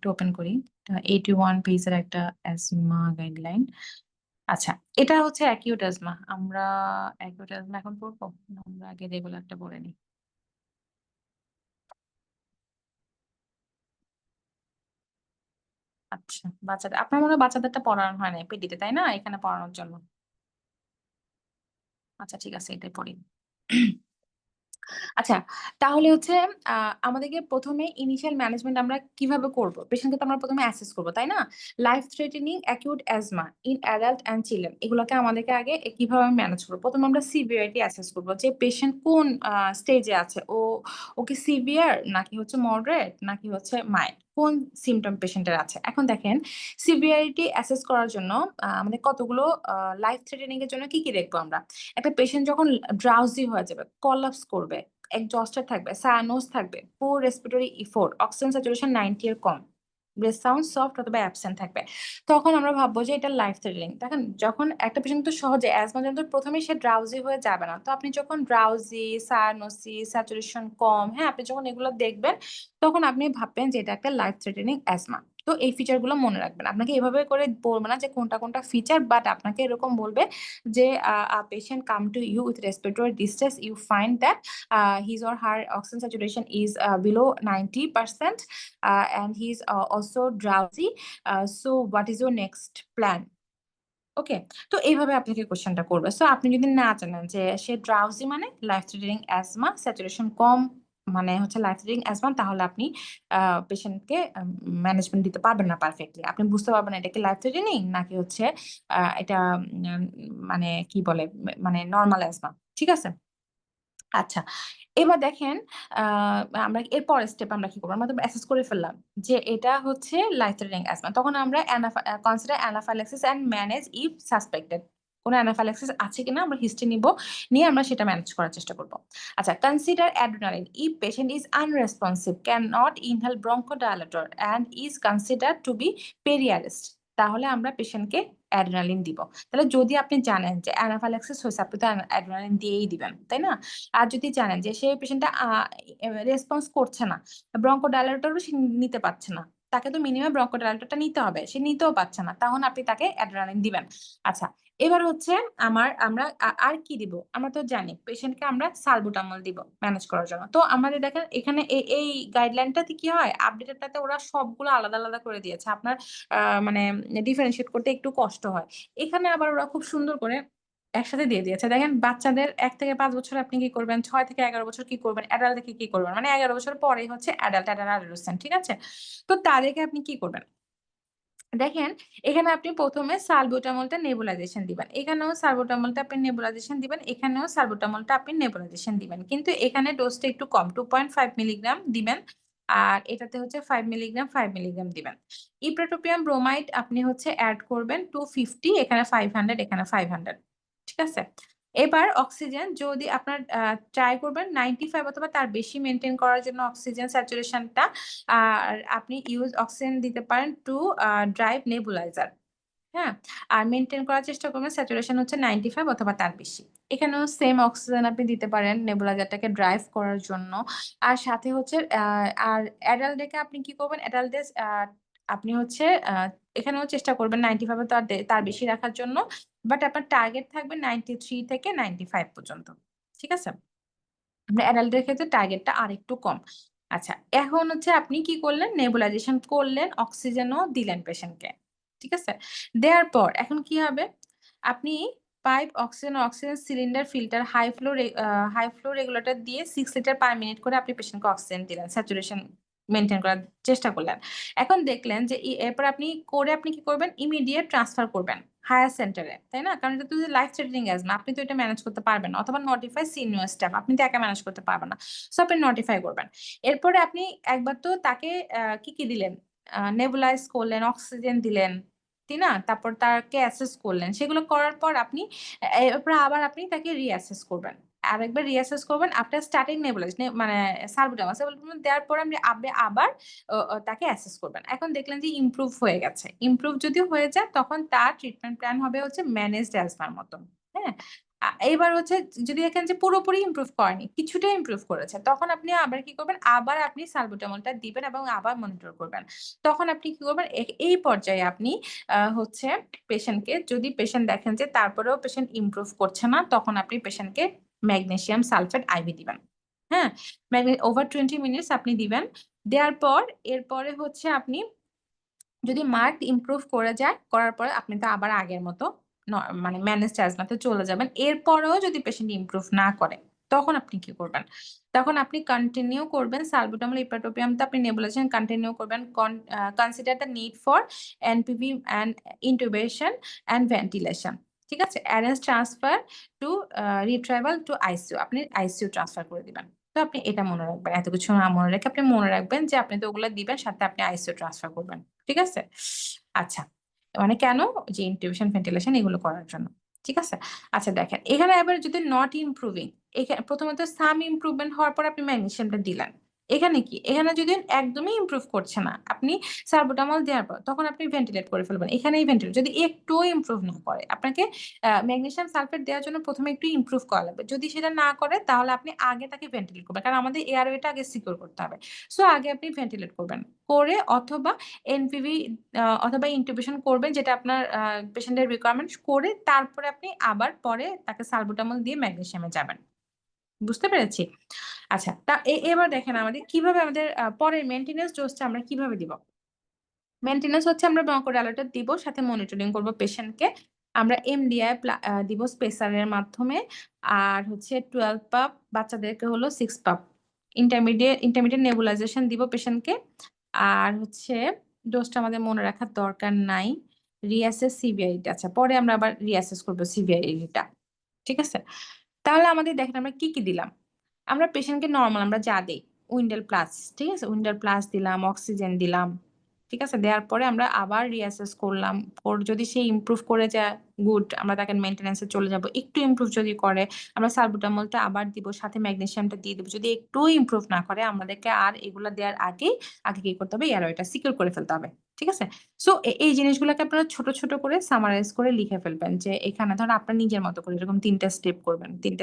একটু ওপেন করি। 81 পেজের একটা অ্যাজমা গাইডলাইন। আচ্ছা, এটা হচ্ছে অ্যাকিউট অ্যাজমা। আমরা অ্যাকিউট অ্যাজমা এখন পড়বো? না, আমরা আগে রেগুলারটা পড়ে নিই। আচ্ছা, বাচ্চাদের আপনার মনে হয় বাচ্চাদেরটা পড়ানো হয় নাই পিডিতে, তাই না? এখানে পড়ানোর জন্য। আচ্ছা, ঠিক আছে, এটাই পড়ি। আচ্ছা, তাহলে হচ্ছে আমাদেরকে ১ম এ ইনিশিয়াল ম্যানেজমেন্ট আমরা কিভাবে করব? পেশেন্টকে তো আমরা ১ম এ অ্যাসেস করব, তাই না? Life threatening acute asthma in adult and children এগুলোকে আমাদেরকে আগে কিভাবে ম্যানেজ করব? ১ম আমরা সিভিয়ারিটি অ্যাসেস করব যে পেশেন্ট কোন স্টেজে আছে। ও কি সিভিয়ার নাকি হচ্ছে মডারেট নাকি হচ্ছে মাইল্ড? কোন সিম্পটম পেশেন্টের আছে? এখন দেখেন সিভিয়ারিটি অ্যাসেস করার জন্য আমাদের কতগুলো লাইফ থ্রেটেনিং এর জন্য কি দেখবো আমরা? একটা পেশেন্ট যখন ড্রাউজি হয়ে যাবে, কোলাপস করবে, এক্সহস্টেড থাকবে, সায়ানোজ থাকবে, poor respiratory effort, oxygen saturation 90 এর কম, ব্রেথ সাউন্ড সফট অথবা অ্যাবসেন্ট থাকবে। তখন আমরা ভাববো যে এটা লাইফ থ্রেটেনিং। দেখেন যখন একটা পেশেন্ট তো সহজে অ্যাজমা যন্ত্র ১ম এই সে ড্রাউজি হয়ে যাবে না। তো আপনি যখন ড্রাউজি, সায়ানোসিস, স্যাচুরেশন কম, হ্যাঁ? আপনি যখন এগুলো দেখবেন তখন আপনি ভাববেন যে এটা একটা লাইফ থ্রেটেনিং অ্যাজমা। তো এই ফিচার গুলো মনে রাখবেন। আপনাকে এভাবে করে বলবে না যে কোনটা ফিচার, বাট আপনাকে এরকম বলবে যে a patient come to you with respiratory distress, you find that his or her oxygen saturation is below 90%, and he's also drowsy. So what is your next plan? ওকে? তো এইভাবে আপনাকে কোয়েশ্চেনটা করবে। সো আপনি যদি না জানেন যে সে ড্রাউজি মানে লাইফ থ্রেটেনিং অ্যাজমা, স্যাচুরেশন কম মানে হচ্ছে লাইফ থ্রেটেনিং অ্যাজমা, তাহলে আপনি পেশেন্টকে ম্যানেজমেন্ট দিতে পারবেন না পারফেক্টলি। আপনি বুঝতে পারবেন না এটা কি লাইফ থ্রেটেনিং নাকি হচ্ছে এটা মানে কি বলে মানে নরমাল অ্যাজমা। ঠিক আছে? আচ্ছা। এবার দেখেন আ আমরা এর পরের স্টেপ আমরা কি করব? আমরা তো অ্যাসেস করে ফেললাম যে এটা হচ্ছে লাইফ থ্রেটেনিং অ্যাজমা। তখন আমরা consider anaphylaxis and manage if suspected. কোন অ্যানাফাইল্যাক্সিস আছে কিনা আমরা হিস্ট্রি নিব। নিয়ে আমরা সেটা ম্যানেজ করার চেষ্টা করব। আচ্ছা, consider adrenaline if patient is unresponsive, can not inhale bronchodilator and is considered to be periarrest. তাহলে আমরা পেশেন্টকে অ্যাড্রিনালিন দিব। তাহলে যদি আপনি জানেন যে অ্যানাফাইল্যাক্সিস হইছে, আপনি তো অ্যাড্রিনালিন দিয়েই দিবেন, তাই না? আর যদি জানেন যে সেই পেশেন্টটা রেসপন্স করছে না, ব্রঙ্কোডাইলেটরও সে নিতে পারছে না। তাকে তো মিনিমাম ব্রঙ্কোডাইলেটরটা নিতে হবে। সে নিতেও পারছে না। তখন আপনি তাকে অ্যাড্রিনালিন দিবেন। আচ্ছা, এবার হচ্ছে আমরা আর কি দিব? আমরা তো জানি পেশেন্টকে আমরা সালবুটামল দিব ম্যানেজ করার জন্য। তো আমাদের দেখেন এখানে এই গাইডলাইনটাতে কি হয়? আপডেটেডটাতে ওরা সবগুলো আলাদা করে দিয়েছে। আপনার মানে ডিফারেনশিয়েট করতে একটু কষ্ট হয়। এখানে আবার ওরা খুব সুন্দর করে একসাথে দিয়ে দিয়েছে। দেখেন বাচ্চাদের ১ থেকে ৫ বছরে আপনি কি করবেন, ৬ থেকে ১১ বছর কি করবেন, অ্যাডাল্ট থেকে কি করবেন। মানে ১১ বছর পরেই হচ্ছে অ্যাডাল্ট, অ্যাডোলেসেন্ট, ঠিক আছে? তো তাদেরকে আপনি কি করবেন? দেখেন এখানে আপনি ১ম এ সালবুটামলটা নেবুলাইজেশন দিবেন। এখানেও সালবুটামলটা আপনি নেবুলাইজেশন দিবেন। এখানেও সালবুটামলটা আপনি নেবুলাইজেশন দিবেন। কিন্তু এখানে ডোজটা একটু কম 2.5 মিলিগ্রাম দিবেন। আর এটাতে হচ্ছে 5 মিলিগ্রাম, 5 মিলিগ্রাম দিবেন। ইপ্রাটোপিয়াম ব্রোমাইড আপনি হচ্ছে এড করবেন 250, এখানে 500, এখানে 500, ঠিক আছে? এবার অক্সিজেন যদি আপনার ট্রাই করবেন 95 অথবা তার বেশি মেইনটেইন করার জন্য অক্সিজেন স্যাচুরেশনটা। আর আপনি অক্সিজেন দিতে পারেন টু ড্রাইভ নেবুলাইজার। হ্যাঁ? আর মেইনটেইন করার চেষ্টা করবেন স্যাচুরেশন হচ্ছে 95 অথবা তার বেশি। এখানেও সেম অক্সিজেন আপনি দিতে পারেন নেবুলাইজারটাকে ড্রাইভ করার জন্য। আর সাথে হচ্ছে আর অ্যাডাল্টদেরকে আপনি কি করবেন? অ্যাডাল্টদের আপনি হচ্ছে এখানেও চেষ্টা করবেন 95 তার বেশি রাখার জন্য। বাট আপনার টার্গেট থাকবে 93 থেকে 95 পর্যন্ত। ঠিক আছে? আপনার অ্যাডাল্টদের ক্ষেত্রে টার্গেটটা আরেকটু কম। আচ্ছা, এখন হচ্ছে আপনি কি করলেন? নেবুলাইজেশন করলেন, অক্সিজেনও দিলেন পেশেন্টকে। ঠিক আছে? দেওয়ার পর এখন কি হবে? আপনি pipe oxygen cylinder filter high flow regulator দিয়ে 6 লিটার পার মিনিট করে আপনি পেশেন্টকে অক্সিজেন দিলেন। স্যাচুরেশন মেইনটেইন করার চেষ্টা করলেন। এখন দেখলেন যে এরপর আপনি কি করবেন? ইমিডিয়েট ট্রান্সফার করবেন হায়ার সেন্টারে। তাই না? কারণ এটা তো লাইফ থ্রেটেনিং অ্যাজমা। আপনি তো এটা ম্যানেজ করতে পারবেন না। অথবা নোটিফাই সিনিয়র স্টাফ। আপনি তো একা ম্যানেজ করতে পারবেন না। সো আপনি নোটিফাই করবেন। এরপরে আপনি একবার তো তাকে কি দিলেন? নেবুলাইজ করলেন, অক্সিজেন দিলেন। ঠিক না? তারপর তাকে অ্যাসেস করলেন। সেগুলো করার পর আপনি এরপর আবার আপনি তাকে রিঅ্যাসেস করবেন। আরেকবার রিঅ্যাসেস করবেন আফটার স্টার্টিং নেবুলাইজ মানে সালবুটামল। সালবুটামল দেওয়ার পরে আপনি আবার তাকে অ্যাসেস করবেন। এখন দেখলেন যে ইমপ্রুভ হয়ে গেছে। ইমপ্রুভ যদি হয়ে যায় তখন তার ট্রিটমেন্ট প্ল্যান হবে হচ্ছে ম্যানেজড অ্যাজমার মতন। হ্যাঁ? এবার হচ্ছে যদি দেখেন যে পুরোপুরি ইমপ্রুভ করেনি, কিছুটা ইমপ্রুভ করেছে, তখন আপনি আবার কি করবেন? আবার আপনি সালবুটামলটা দিবেন এবং আবার মনিটর করবেন। তখন আপনি কি করবেন? এই পর্যায়ে আপনি হচ্ছে পেশেন্টকে, যদি পেশেন্ট দেখেন যে তারপরেও পেশেন্ট ইমপ্রুভ করছে না, তখন আপনি পেশেন্টকে ম্যাগনেসিয়াম সালফেট আইভি দিবেন। হ্যাঁ? ওভার 20 মিনিটস আপনি দিবেন। দেওয়ার পর এরপরে হচ্ছে আপনি যদি মার্কড ইমপ্রুভ করে যায়, করার পরে আপনি তো আবার আগের মতো মানে ম্যানেজড অ্যাজমাতে চলে যাবেন। এরপরেও যদি পেশেন্ট ইমপ্রুভ না করে, তখন আপনি কি করবেন? তখন আপনি কন্টিনিউ করবেন সালবুটামল ইপাটোপিয়ামটা আপনি নেবুলাইজেশন কন্টিনিউ করবেন। Consider the need for NPV and intubation and ventilation. ঠিক আছে? Arrange transfer to retrieval to ICU. আপনি আইসিইউ ট্রান্সফার করে দিবেন। তো আপনি এটা মনে রাখবেন। এত কিছু না মনে রেখে আপনি মনে রাখবেন যে আপনি তো ওগুলা দিবেন, সাথে আপনি আইসিইউ ট্রান্সফার করবেন। ঠিক আছে? আচ্ছা। মানে কেন? যে ইনটিউশন, ভেন্টিলেশন এগুলো করার জন্য। ঠিক আছে? আচ্ছা দেখেন, এখানে এবার যদি নট ইমপ্রুভিং, প্রথমত সাম ইমপ্রুভমেন্ট হওয়ার পর আপনি ম্যাগনেসিয়ামটা দিলেন। এখানে কি? এখানে যদি একদমই ইমপ্রুভ করছে না, আপনি সালবুটামল দেওয়ার পর তখন আপনি ভেন্টিলেট করে ফেলবেন। এখানেই ভেন্টিলেট। যদি একটুও ইমপ্রুভ না করে, আপনাকে ম্যাগনেসিয়াম সালফেট দেওয়ার জন্য ১ম এ একটু ইমপ্রুভ করা লাগবে। যদি সেটা না করে তাহলে আপনি আগে তাকে ভেন্টিলেট করবেন। কারণ আমাদের এয়ারওয়েটা আগে সিকিউর করতে হবে। সো আগে আপনি ভেন্টিলেট করবেন। করে অথবা এনপিভি অথবা ইন্টিউবেশন করবেন, যেটা আপনার পেশেন্টের রিকোয়ারমেন্ট, করে তারপরে আপনি আবার পরে তাকে সালবুটামল দিয়ে ম্যাগনেসিয়ামে যাবেন। বুঝতে পেরেছি? আচ্ছা, এবার দেখেন আমাদের কিভাবে আমাদের পরের মেইনটেন্যান্স ডোজটা আমরা কিভাবে দিব? মেইনটেন্যান্স হচ্ছে আমরা ব্রঙ্কোডাইলেটর দিব, সাথে মনিটরিং করব পেশেন্টকে। আমরা এমডিআই দিব স্পেসারের মাধ্যমে। আর হচ্ছে 12 পাপ, বাচ্চাদেরকে হলো 6 পাপ। ইন্টারমিডিয়েট নেবুলাইজেশন দিব পেশেন্টকে। আর হচ্ছে ডোজটা আমাদের মনে রাখার দরকার নাই। রিঅ্যাসেস সিভিআরিটি, আচ্ছা পরে আমরা আবার রিঅ্যাসেস করব সিভিআরিটিটা। ঠিক আছে? তাহলে আমাদের দেখেন আমরা কি দিলাম? আমরা পেশেন্টকে নরমাল আমরা যা দেই, উইন্ডেল প্লাস, ঠিক আছে? উইন্ডেল প্লাস দিলাম, অক্সিজেন দিলাম। ঠিক আছে? দেওয়ার পরে আমরা আবার রিঅ্যাসেস করলাম। যদি সে ইমপ্রুভ করে যায়, গুড, আমরা তাকে মেইনটেন্যান্স এ চলে যাব। একটু ইমপ্রুভ যদি করে, আমরা সালবুটামলটা আবার দিব, সাথে ম্যাগনেসিয়ামটা দিয়ে দেব। যদি একটুও ইমপ্রুভ না করে, আমাদেরকে আর এগুলা দেওয়ার আগে কি করতে হবে? এয়ারওয়েটা সিকিউর করে ফেলতে হবে। ঠিক আছে? সো এই জিনিসগুলোকে আপনারা ছোট, ছোট করে সামারাইজ করে লিখে ফেলবেন, যে এখানে ধরেন আপনার নিজের মতো করে এরকম ৩ টা স্টেপ করবেন। ৩ টা